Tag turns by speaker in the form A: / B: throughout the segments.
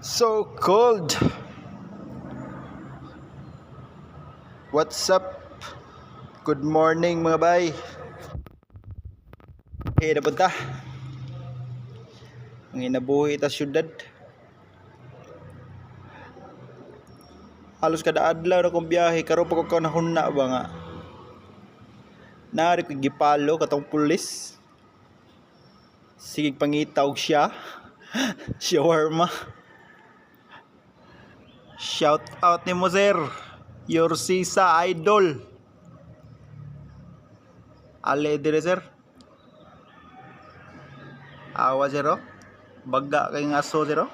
A: So cold. What's up? Good morning mga bay. Na punta. Ang inabuhi ta syudad. Halos kada adlaw na kong biyahe karon pa ko nahuna ba nga. Nari ko gipalo katong pulis. Sige pangitaw siya. Shawarma. Shout out ni mo sir. Your Sisa idol. Ale dire sir. Awa zero. Baga kay ngaso zero.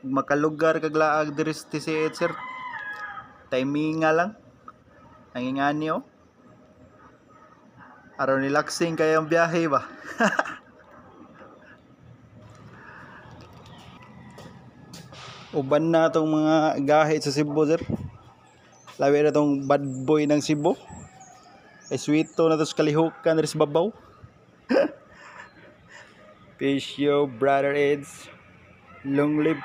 A: Makalugar kag laag dire sa TCH sir. Timing nga lang. Ang ingani oh. Araw relaxing kayang biyahe ba? Uban na tong mga gahit sa Cebu sir. Labi na tong bad boy ng Cebu. Sweeto na to sa kalihukan rin sa babaw. Peace yo brother Eds. Long live.